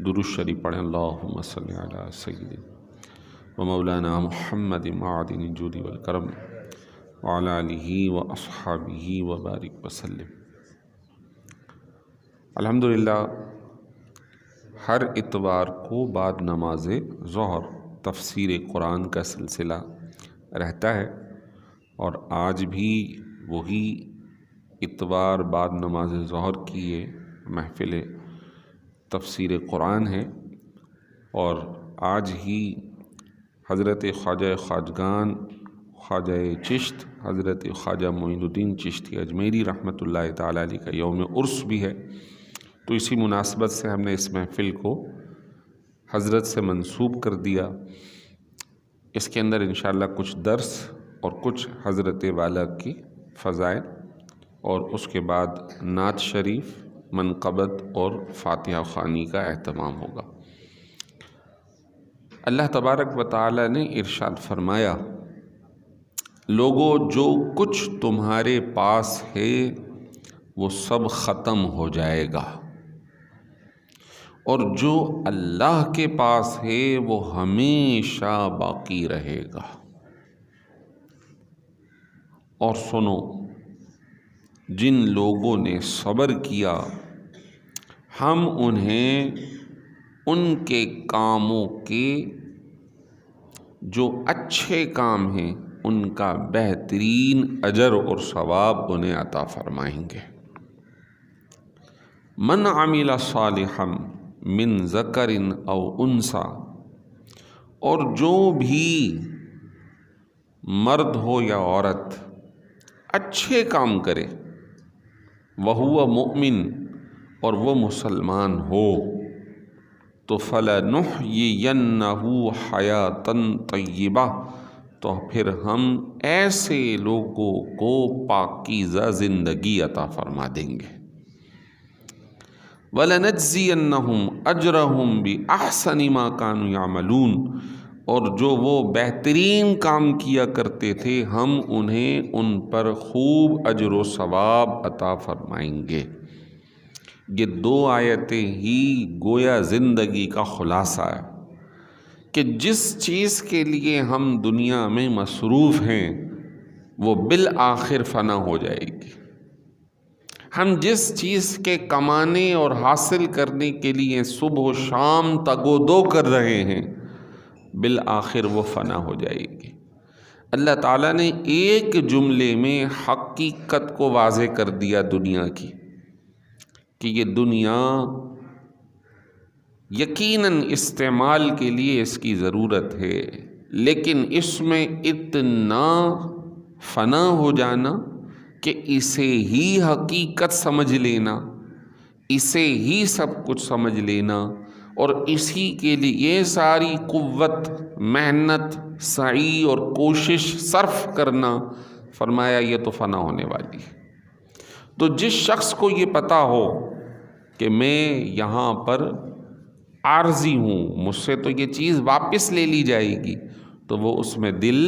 درود شریف پڑھیں۔ اللہم صلی علی سیدنا و مولانا محمد معدن الجود والکرم وعلی آلہ و اصحابہ و بارک وسلم۔ الحمدللہ ہر اتوار کو بعد نماز ظہر تفسیر قرآن کا سلسلہ رہتا ہے، اور آج بھی وہی اتوار بعد نماز ظہر کی یہ محفل تفسیر قرآن ہے، اور آج ہی حضرت خواجہ خواجگان خواجہ چشت حضرت خواجہ معین الدین چشتی اجمیری رحمۃ اللہ تعالیٰ علیہ کا یوم عرس بھی ہے، تو اسی مناسبت سے ہم نے اس محفل کو حضرت سے منسوب کر دیا۔ اس کے اندر انشاءاللہ کچھ درس اور کچھ حضرت والا کی فضائل، اور اس کے بعد نعت شریف، منقبت اور فاتحہ خوانی کا اہتمام ہوگا۔ اللہ تبارک و تعالی نے ارشاد فرمایا، لوگو جو کچھ تمہارے پاس ہے وہ سب ختم ہو جائے گا، اور جو اللہ کے پاس ہے وہ ہمیشہ باقی رہے گا۔ اور سنو، جن لوگوں نے صبر کیا ہم انہیں ان کے کاموں کے جو اچھے کام ہیں ان کا بہترین اجر اور ثواب انہیں عطا فرمائیں گے۔ من عمل صالحا من ذکر او انثی، اور جو بھی مرد ہو یا عورت اچھے کام کرے، وہو مؤمن، اور وہ مسلمان ہو، تو فَلَنُحْيِيَنَّهُ حَيَاةً طَيِّبَةً، تو پھر ہم ایسے لوگوں کو پاکیزہ زندگی عطا فرما دیں گے۔ وَلَنَجْزِيَنَّهُمْ أَجْرَهُمْ بِأَحْسَنِ مَا كَانُوا يَعْمَلُونَ، اور جو وہ بہترین کام کیا کرتے تھے ہم انہیں ان پر خوب اجر و ثواب عطا فرمائیں گے۔ یہ دو آیتیں ہی گویا زندگی کا خلاصہ ہے کہ جس چیز کے لیے ہم دنیا میں مصروف ہیں وہ بالآخر فنا ہو جائے گی۔ ہم جس چیز کے کمانے اور حاصل کرنے کے لیے صبح و شام تگ و دو کر رہے ہیں بالآخر وہ فنا ہو جائے گی۔ اللہ تعالیٰ نے ایک جملے میں حقیقت کو واضح کر دیا دنیا کی، کہ یہ دنیا یقیناً استعمال کے لیے اس کی ضرورت ہے، لیکن اس میں اتنا فنا ہو جانا کہ اسے ہی حقیقت سمجھ لینا، اسے ہی سب کچھ سمجھ لینا، اور اسی کے لیے ساری قوت، محنت، سعی اور کوشش صرف کرنا، فرمایا یہ تو فنا ہونے والی ہے۔ تو جس شخص کو یہ پتا ہو کہ میں یہاں پر عارضی ہوں، مجھ سے تو یہ چیز واپس لے لی جائے گی، تو وہ اس میں دل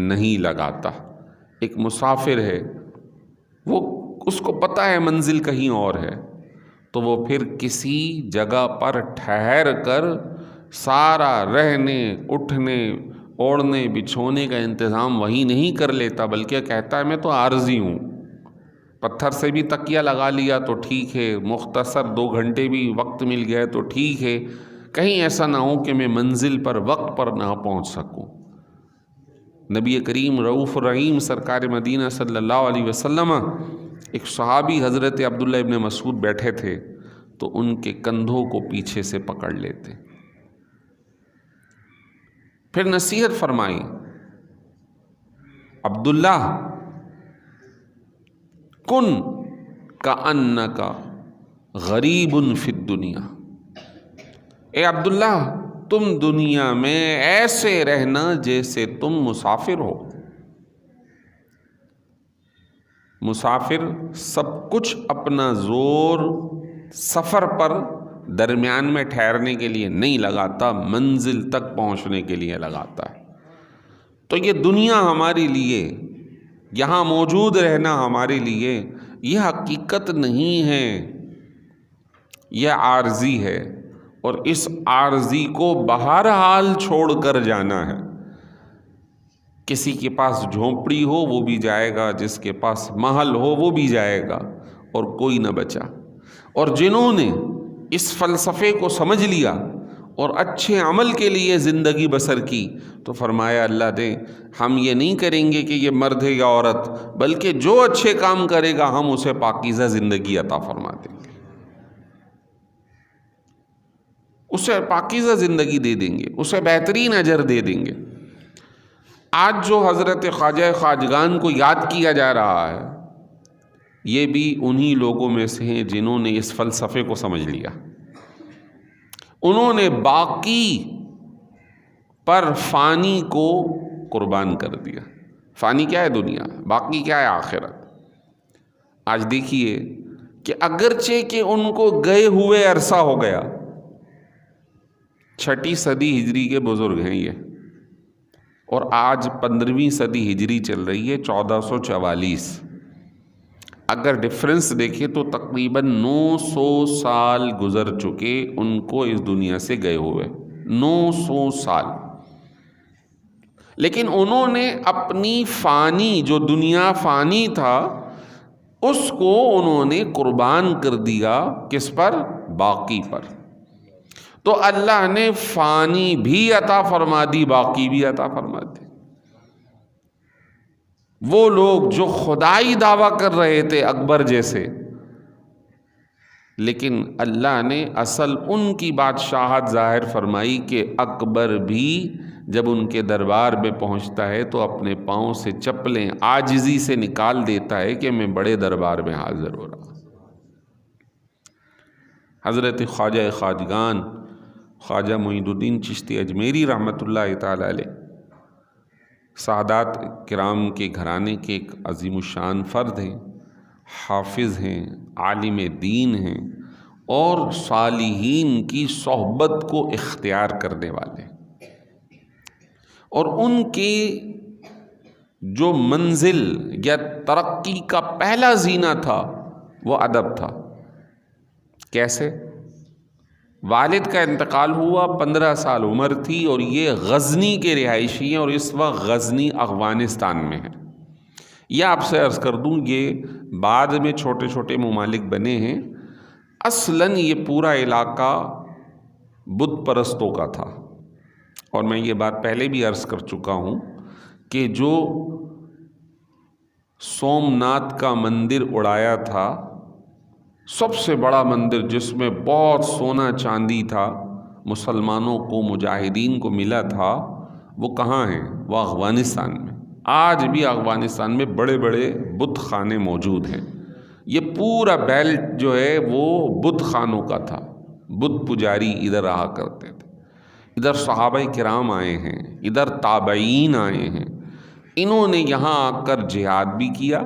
نہیں لگاتا۔ ایک مسافر ہے، وہ اس کو پتہ ہے منزل کہیں اور ہے، تو وہ پھر کسی جگہ پر ٹھہر کر سارا رہنے، اٹھنے، اوڑھنے، بچھونے کا انتظام وہی نہیں کر لیتا، بلکہ کہتا ہے میں تو عارضی ہوں، پتھر سے بھی تکیہ لگا لیا تو ٹھیک ہے، مختصر 2 گھنٹے بھی وقت مل گیا تو ٹھیک ہے، کہیں ایسا نہ ہو کہ میں منزل پر وقت پر نہ پہنچ سکوں۔ نبی کریم رؤوف الرحیم سرکار مدینہ صلی اللہ علیہ وسلم، ایک صحابی حضرت عبداللہ ابن مسعود بیٹھے تھے تو ان کے کندھوں کو پیچھے سے پکڑ لیتے، پھر نصیحت فرمائی، عبداللہ کن کأنک غریب فی الدنیا، اے عبداللہ تم دنیا میں ایسے رہنا جیسے تم مسافر ہو۔ مسافر سب کچھ اپنا زور سفر پر درمیان میں ٹھہرنے کے لیے نہیں لگاتا، منزل تک پہنچنے کے لیے لگاتا ہے۔ تو یہ دنیا ہمارے لیے، یہاں موجود رہنا ہمارے لیے یہ حقیقت نہیں ہے، یہ عارضی ہے، اور اس عارضی کو بہرحال چھوڑ کر جانا ہے۔ کسی کے پاس جھونپڑی ہو وہ بھی جائے گا، جس کے پاس محل ہو وہ بھی جائے گا، اور کوئی نہ بچا۔ اور جنہوں نے اس فلسفے کو سمجھ لیا اور اچھے عمل کے لیے زندگی بسر کی، تو فرمایا اللہ دے ہم یہ نہیں کریں گے کہ یہ مرد ہے یا عورت، بلکہ جو اچھے کام کرے گا ہم اسے پاکیزہ زندگی عطا فرما دیں گے، اسے پاکیزہ زندگی دے دیں گے، اسے بہترین اجر دے دیں گے۔ آج جو حضرت خواجہ خواجگان کو یاد کیا جا رہا ہے، یہ بھی انہی لوگوں میں سے ہیں جنہوں نے اس فلسفے کو سمجھ لیا۔ انہوں نے باقی پر فانی کو قربان کر دیا۔ فانی کیا ہے؟ دنیا۔ باقی کیا ہے؟ آخرت۔ آج دیکھیے کہ اگرچہ کہ ان کو گئے ہوئے عرصہ ہو گیا، 6 صدی ہجری کے بزرگ ہیں یہ، اور آج 15ویں صدی ہجری چل رہی ہے، 1444۔ اگر ڈفرنس دیکھیں تو تقریباً 900 سال گزر چکے ان کو اس دنیا سے گئے ہوئے، 900 سال۔ لیکن انہوں نے اپنی فانی، جو دنیا فانی تھا، اس کو انہوں نے قربان کر دیا، کس پر؟ باقی پر۔ تو اللہ نے فانی بھی عطا فرما دی، باقی بھی عطا فرما دی۔ وہ لوگ جو خدائی دعویٰ کر رہے تھے اکبر جیسے، لیکن اللہ نے اصل ان کی بادشاہت ظاہر فرمائی کہ اکبر بھی جب ان کے دربار میں پہنچتا ہے تو اپنے پاؤں سے چپلیں عاجزی سے نکال دیتا ہے کہ میں بڑے دربار میں حاضر ہو رہا۔ حضرت خواجہ خواجگان خواجہ معین الدین چشتی اجمیری رحمۃ اللہ تعالی علیہ، سعادات کرام کے گھرانے کے ایک عظیم الشان فرد ہیں، حافظ ہیں، عالم دین ہیں، اور صالحین کی صحبت کو اختیار کرنے والے، اور ان کی جو منزل یا ترقی کا پہلا زینہ تھا وہ ادب تھا۔ کیسے؟ والد کا انتقال ہوا، 15 سال عمر تھی، اور یہ غزنی کے رہائشی ہیں، اور اس وقت غزنی افغانستان میں ہے۔ یہ آپ سے عرض کر دوں، یہ بعد میں چھوٹے چھوٹے ممالک بنے ہیں، اصلاً یہ پورا علاقہ بت پرستوں کا تھا۔ اور میں یہ بات پہلے بھی عرض کر چکا ہوں کہ جو سومناتھ کا مندر اڑایا تھا، سب سے بڑا مندر جس میں بہت سونا چاندی تھا، مسلمانوں کو، مجاہدین کو ملا تھا، وہ کہاں ہیں؟ وہ افغانستان میں۔ آج بھی افغانستان میں بڑے بڑے بت خانے موجود ہیں۔ یہ پورا بیلٹ جو ہے وہ بت خانوں کا تھا، بت پجاری ادھر رہا کرتے تھے۔ ادھر صحابہ کرام آئے ہیں، ادھر تابعین آئے ہیں، انہوں نے یہاں آ کر جہاد بھی کیا،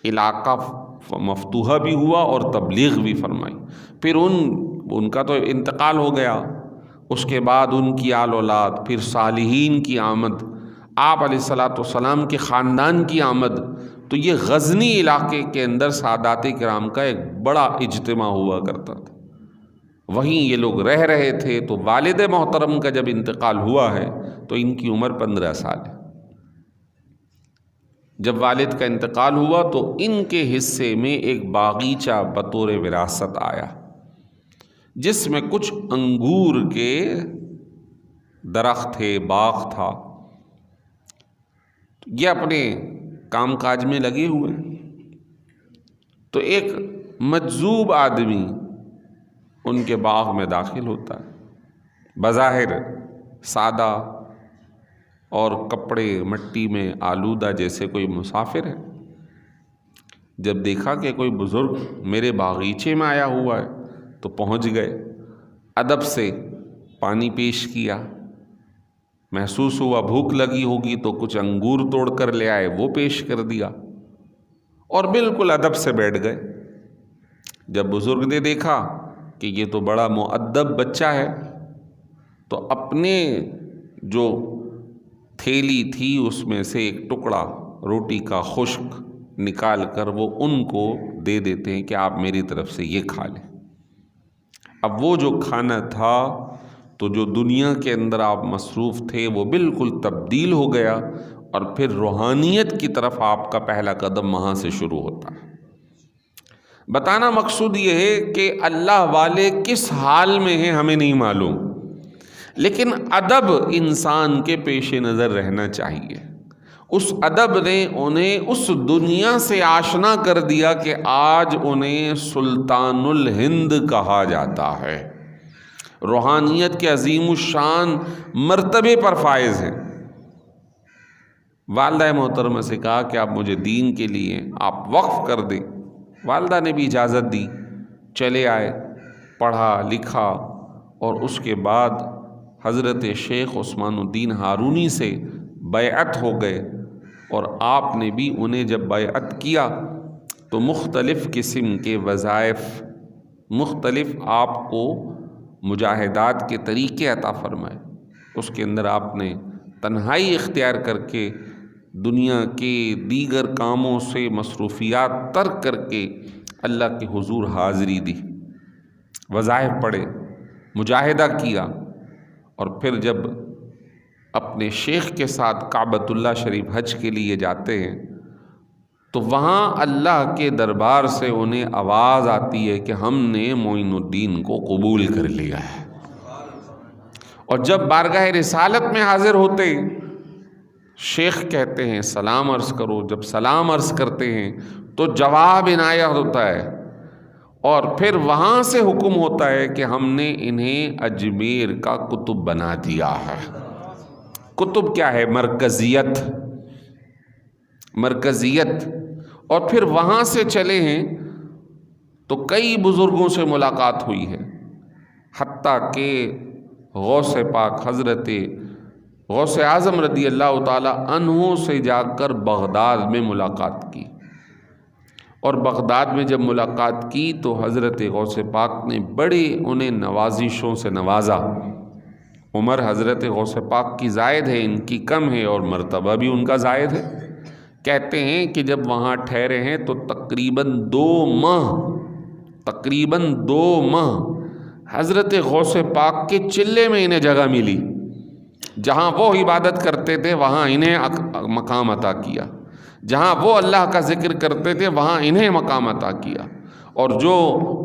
علاقہ مفتوحہ بھی ہوا اور تبلیغ بھی فرمائی۔ پھر ان کا تو انتقال ہو گیا، اس کے بعد ان کی آل اولاد، پھر صالحین کی آمد، آپ علیہ الصلوۃ والسلام کے خاندان کی آمد، تو یہ غزنی علاقے کے اندر سادات کرام کا ایک بڑا اجتماع ہوا کرتا تھا، وہیں یہ لوگ رہ رہے تھے۔ تو والد محترم کا جب انتقال ہوا ہے تو ان کی عمر 15 سال ہے۔ جب والد کا انتقال ہوا تو ان کے حصے میں ایک باغیچہ بطور وراثت آیا، جس میں کچھ انگور کے درخت تھے، باغ تھا۔ یہ اپنے کام کاج میں لگے ہوئے، تو ایک مجذوب آدمی ان کے باغ میں داخل ہوتا ہے، بظاہر سادہ اور کپڑے مٹی میں آلودہ جیسے کوئی مسافر ہے۔ جب دیکھا کہ کوئی بزرگ میرے باغیچے میں آیا ہوا ہے تو پہنچ گئے، ادب سے پانی پیش کیا، محسوس ہوا بھوک لگی ہوگی تو کچھ انگور توڑ کر لے آئے، وہ پیش کر دیا، اور بالکل ادب سے بیٹھ گئے۔ جب بزرگ نے دیکھا کہ یہ تو بڑا مؤدب بچہ ہے، تو اپنے جو تھیلی تھی اس میں سے ایک ٹکڑا روٹی کا خشک نکال کر وہ ان کو دے دیتے ہیں کہ آپ میری طرف سے یہ کھا لیں۔ اب وہ جو کھانا تھا تو جو دنیا کے اندر آپ مصروف تھے وہ بالکل تبدیل ہو گیا، اور پھر روحانیت کی طرف آپ کا پہلا قدم وہاں سے شروع ہوتا ہے۔ بتانا مقصود یہ ہے کہ اللہ والے کس حال میں ہیں ہمیں نہیں معلوم، لیکن ادب انسان کے پیش نظر رہنا چاہیے۔ اس ادب نے انہیں اس دنیا سے آشنا کر دیا کہ آج انہیں سلطان الہند کہا جاتا ہے، روحانیت کے عظیم الشان مرتبے پر فائز ہیں۔ والدہ محترمہ سے کہا کہ آپ مجھے دین کے لیے آپ وقف کر دیں، والدہ نے بھی اجازت دی، چلے آئے، پڑھا لکھا، اور اس کے بعد حضرت شیخ عثمان الدین ہارونی سے بیعت ہو گئے، اور آپ نے بھی انہیں جب بیعت کیا تو مختلف قسم کے وظائف، مختلف آپ کو مجاہدات کے طریقے عطا فرمائے۔ اس کے اندر آپ نے تنہائی اختیار کر کے دنیا کے دیگر کاموں سے مصروفیات ترک کر کے اللہ کے حضور حاضری دی، وظائف پڑھے، مجاہدہ کیا، اور پھر جب اپنے شیخ کے ساتھ کعبۃ اللہ شریف حج کے لیے جاتے ہیں تو وہاں اللہ کے دربار سے انہیں آواز آتی ہے کہ ہم نے معین الدین کو قبول کر لیا ہے۔ اور جب بارگاہ رسالت میں حاضر ہوتے شیخ کہتے ہیں سلام عرض کرو، جب سلام عرض کرتے ہیں تو جواب عنایت ہوتا ہے، اور پھر وہاں سے حکم ہوتا ہے کہ ہم نے انہیں اجمیر کا قطب بنا دیا ہے۔ قطب کیا ہے؟ مرکزیت، مرکزیت۔ اور پھر وہاں سے چلے ہیں تو کئی بزرگوں سے ملاقات ہوئی ہے، حتیٰ کہ غوث پاک حضرت غوث اعظم رضی اللہ تعالی عنہ سے جا کر بغداد میں ملاقات کی، اور بغداد میں جب ملاقات کی تو حضرت غوث پاک نے بڑے انہیں نوازشوں سے نوازا۔ عمر حضرت غوث پاک کی زائد ہے، ان کی کم ہے، اور مرتبہ بھی ان کا زائد ہے۔ کہتے ہیں کہ جب وہاں ٹھہرے ہیں تو تقریباً 2 ماہ حضرت غوث پاک کے چلے میں انہیں جگہ ملی، جہاں وہ عبادت کرتے تھے وہاں انہیں مقام عطا کیا، جہاں وہ اللہ کا ذکر کرتے تھے وہاں انہیں مقام عطا کیا، اور جو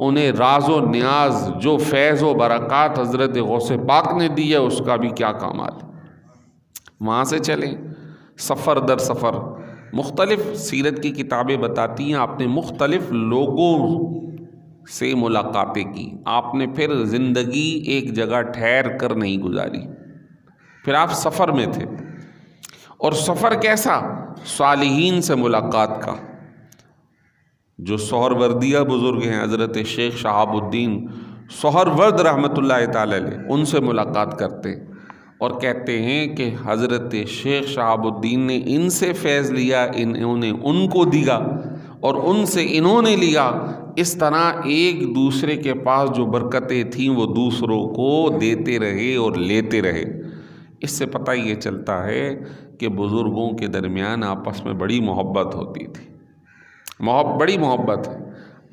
انہیں راز و نیاز، جو فیض و برکات حضرت غوث پاک نے دی ہے اس کا بھی کیا کمال ہے۔ وہاں سے چلیں، سفر در سفر، مختلف سیرت کی کتابیں بتاتی ہیں آپ نے مختلف لوگوں سے ملاقاتیں کی، آپ نے پھر زندگی ایک جگہ ٹھہر کر نہیں گزاری، پھر آپ سفر میں تھے، اور سفر کیسا؟ صالحین سے ملاقات کا۔ جو سہروردیہ بزرگ ہیں حضرت شیخ شہاب الدین سہرورد رحمۃ اللہ تعالی علیہ، ان سے ملاقات کرتے اور کہتے ہیں کہ حضرت شیخ شہاب الدین نے ان سے فیض لیا، انہوں نے ان کو دیا، اور ان سے انہوں نے لیا۔ اس طرح ایک دوسرے کے پاس جو برکتیں تھیں وہ دوسروں کو دیتے رہے اور لیتے رہے۔ اس سے پتہ یہ چلتا ہے کہ بزرگوں کے درمیان آپس میں بڑی محبت ہوتی تھی، بڑی محبت ہے۔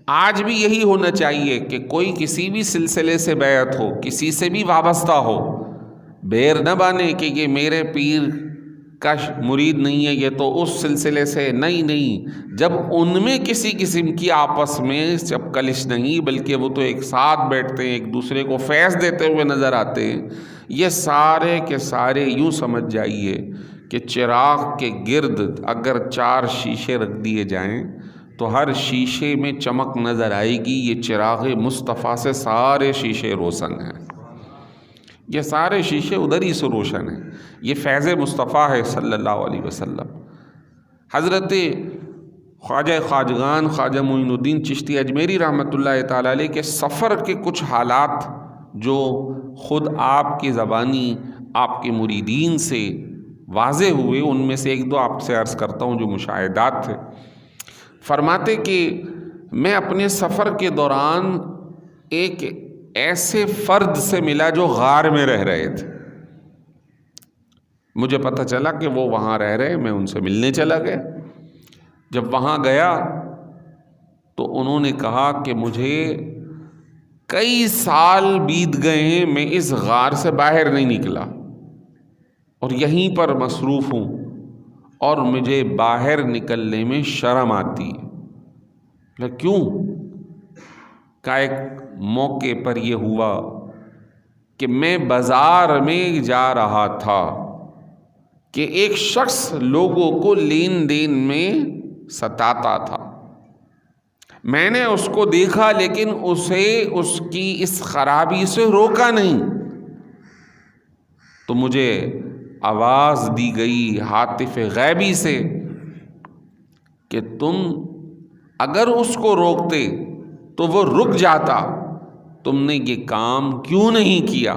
آج بھی یہی ہونا چاہیے کہ کوئی کسی بھی سلسلے سے بیعت ہو، کسی سے بھی وابستہ ہو، بیر نہ بانے کہ یہ میرے پیر کا مرید نہیں ہے، یہ تو اس سلسلے سے نہیں۔ جب ان میں کسی قسم کی آپس میں چپکلش نہیں، بلکہ وہ تو ایک ساتھ بیٹھتے ہیں، ایک دوسرے کو فیض دیتے ہوئے نظر آتے ہیں، یہ سارے کے سارے یوں سمجھ جائیے کہ چراغ کے گرد اگر 4 شیشے رکھ دیے جائیں تو ہر شیشے میں چمک نظر آئے گی، یہ چراغ مصطفیٰ سے سارے شیشے روشن ہیں، یہ سارے شیشے ادھر ہی سے روشن ہیں، یہ فیض مصطفیٰ ہے صلی اللہ علیہ وسلم۔ حضرت خواجہ خواجگان خواجہ معین الدین چشتی اجمیری رحمۃ اللہ تعالی علیہ کے سفر کے کچھ حالات جو خود آپ کی زبانی آپ کے مریدین سے واضح ہوئے، ان میں سے ایک دو آپ سے عرض کرتا ہوں جو مشاہدات تھے۔ فرماتے کہ میں اپنے سفر کے دوران ایک ایسے فرد سے ملا جو غار میں رہ رہے تھے، مجھے پتہ چلا کہ وہ وہاں رہ رہے، میں ان سے ملنے چلا گیا۔ جب وہاں گیا تو انہوں نے کہا کہ مجھے کئی سال بیت گئے ہیں میں اس غار سے باہر نہیں نکلا اور یہیں پر مصروف ہوں اور مجھے باہر نکلنے میں شرم آتی ہے۔ کیوں؟ کہ ایک موقع پر یہ ہوا کہ میں بازار میں جا رہا تھا کہ ایک شخص لوگوں کو لین دین میں ستاتا تھا۔ میں نے اس کو دیکھا لیکن اسے اس کی اس خرابی سے روکا نہیں، تو مجھے آواز دی گئی ہاتف غیبی سے کہ تم اگر اس کو روکتے تو وہ رک جاتا، تم نے یہ کام کیوں نہیں کیا؟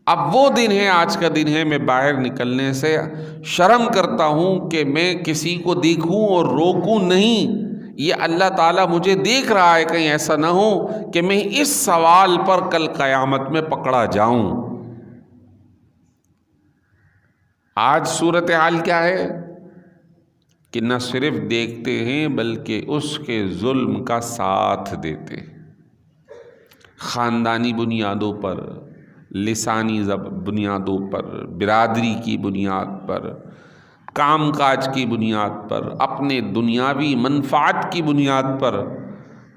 اب وہ دن ہے، آج کا دن ہے، میں باہر نکلنے سے شرم کرتا ہوں کہ میں کسی کو دیکھوں اور روکوں نہیں۔ یہ اللہ تعالیٰ مجھے دیکھ رہا ہے، کہیں ایسا نہ ہو کہ میں اس سوال پر کل قیامت میں پکڑا جاؤں۔ آج صورتحال کیا ہے کہ نہ صرف دیکھتے ہیں بلکہ اس کے ظلم کا ساتھ دیتے ہیں، خاندانی بنیادوں پر، لسانی بنیادوں پر، برادری کی بنیاد پر، کام کاج کی بنیاد پر، اپنے دنیاوی منفعت کی بنیاد پر۔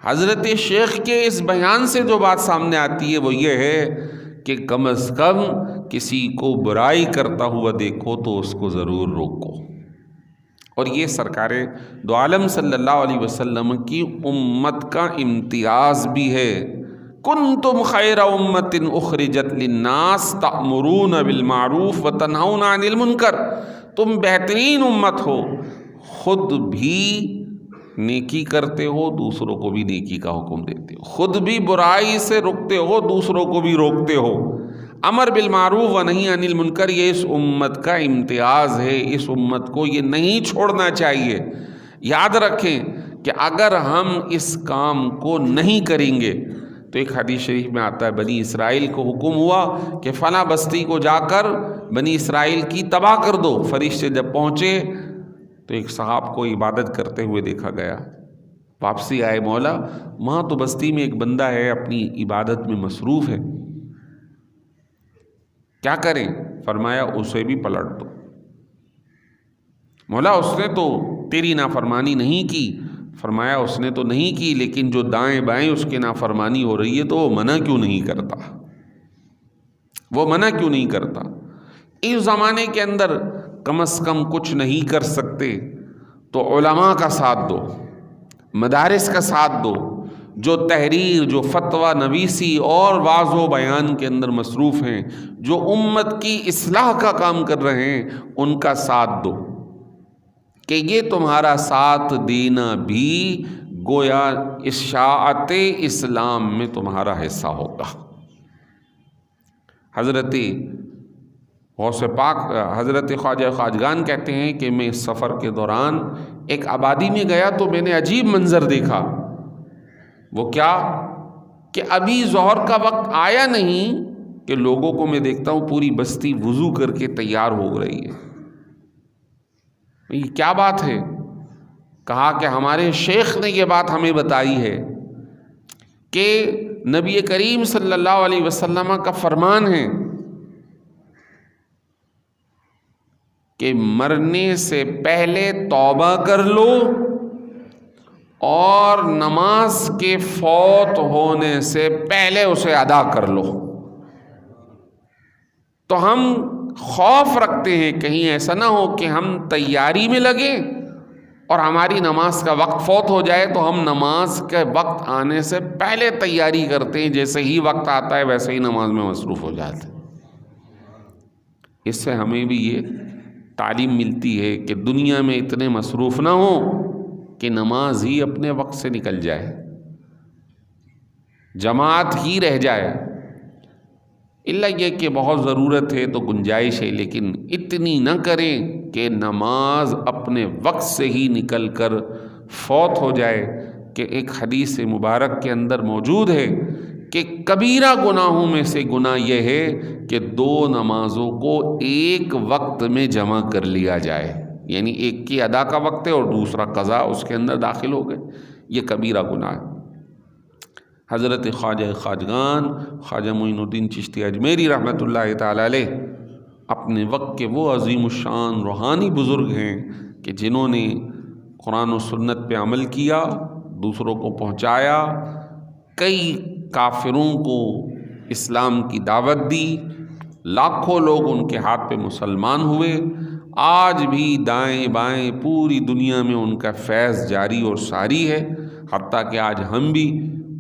حضرت شیخ کے اس بیان سے جو بات سامنے آتی ہے وہ یہ ہے کہ کم از کم کسی کو برائی کرتا ہوا دیکھو تو اس کو ضرور روکو۔ اور یہ سرکار دو عالم صلی اللہ علیہ وسلم کی امت کا امتیاز بھی ہے۔ کنتم خیر امت اخرجت للناس تأمرون بالمعروف وتنہون عن المنکر، تم بہترین امت ہو، خود بھی نیکی کرتے ہو، دوسروں کو بھی نیکی کا حکم دیتے ہو، خود بھی برائی سے رکتے ہو، دوسروں کو بھی روکتے ہو۔ امر بالمعروف و نہی عن المنکر یہ اس امت کا امتیاز ہے، اس امت کو یہ نہیں چھوڑنا چاہیے۔ یاد رکھیں کہ اگر ہم اس کام کو نہیں کریں گے تو ایک حدیث شریف میں آتا ہے بنی اسرائیل کو حکم ہوا کہ فلاں بستی کو جا کر بنی اسرائیل کی تباہ کر دو۔ فرشتے جب پہنچے تو ایک صاحب کو عبادت کرتے ہوئے دیکھا گیا، واپسی آئے، مولا وہاں تو بستی میں ایک بندہ ہے اپنی عبادت میں مصروف ہے، کیا کریں؟ فرمایا اسے بھی پلٹ دو۔ مولا اس نے تو تیری نافرمانی نہیں کی۔ فرمایا اس نے تو نہیں کی، لیکن جو دائیں بائیں اس کی نافرمانی ہو رہی ہے تو وہ منع کیوں نہیں کرتا؟ وہ منع کیوں نہیں کرتا؟ اس زمانے کے اندر کم از کم کچھ نہیں کر سکتے تو علماء کا ساتھ دو، مدارس کا ساتھ دو، جو تحریر، جو فتویٰ نویسی اور واعظ و بیان کے اندر مصروف ہیں، جو امت کی اصلاح کا کام کر رہے ہیں، ان کا ساتھ دو کہ یہ تمہارا ساتھ دینا بھی گویا اشاعت اسلام میں تمہارا حصہ ہوگا۔ حضرت غوث پاک حضرت خواجہ خواجگان کہتے ہیں کہ میں اس سفر کے دوران ایک آبادی میں گیا تو میں نے عجیب منظر دیکھا۔ وہ کیا کہ ابھی ظہر کا وقت آیا نہیں کہ لوگوں کو میں دیکھتا ہوں پوری بستی وضو کر کے تیار ہو رہی ہے۔ یہ کیا بات ہے؟ کہا کہ ہمارے شیخ نے یہ بات ہمیں بتائی ہے کہ نبی کریم صلی اللہ علیہ وسلم کا فرمان ہے کہ مرنے سے پہلے توبہ کر لو اور نماز کے فوت ہونے سے پہلے اسے ادا کر لو۔ تو ہم خوف رکھتے ہیں کہیں ایسا نہ ہو کہ ہم تیاری میں لگیں اور ہماری نماز کا وقت فوت ہو جائے تو ہم نماز کے وقت آنے سے پہلے تیاری کرتے ہیں، جیسے ہی وقت آتا ہے ویسے ہی نماز میں مصروف ہو جاتے ہیں۔ اس سے ہمیں بھی یہ تعلیم ملتی ہے کہ دنیا میں اتنے مصروف نہ ہوں کہ نماز ہی اپنے وقت سے نکل جائے، جماعت ہی رہ جائے۔ اللہ یہ کہ بہت ضرورت ہے تو گنجائش ہے، لیکن اتنی نہ کریں کہ نماز اپنے وقت سے ہی نکل کر فوت ہو جائے۔ کہ ایک حدیث مبارک کے اندر موجود ہے کہ کبیرہ گناہوں میں سے گناہ یہ ہے کہ دو نمازوں کو ایک وقت میں جمع کر لیا جائے، یعنی ایک کی ادا کا وقت ہے اور دوسرا قضا اس کے اندر داخل ہو گئے، یہ کبیرہ گناہ ہے۔ حضرت خواجہ خواجگان خواجہ معین الدین چشتی اجمیری رحمۃ اللہ تعالی علیہ اپنے وقت کے وہ عظیم الشان روحانی بزرگ ہیں کہ جنہوں نے قرآن و سنت پہ عمل کیا، دوسروں کو پہنچایا، کئی کافروں کو اسلام کی دعوت دی، لاکھوں لوگ ان کے ہاتھ پہ مسلمان ہوئے۔ آج بھی دائیں بائیں پوری دنیا میں ان کا فیض جاری اور ساری ہے، حتیٰ کہ آج ہم بھی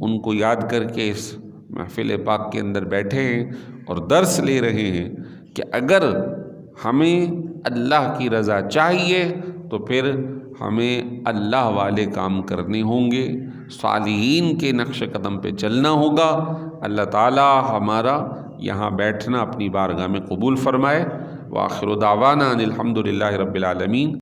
ان کو یاد کر کے اس محفل پاک کے اندر بیٹھے ہیں اور درس لے رہے ہیں کہ اگر ہمیں اللہ کی رضا چاہیے تو پھر ہمیں اللہ والے کام کرنے ہوں گے، صالحین کے نقش قدم پہ چلنا ہوگا۔ اللہ تعالی ہمارا یہاں بیٹھنا اپنی بارگاہ میں قبول فرمائے۔ وآخر دعوانا ان الحمد للہ رب العالمین۔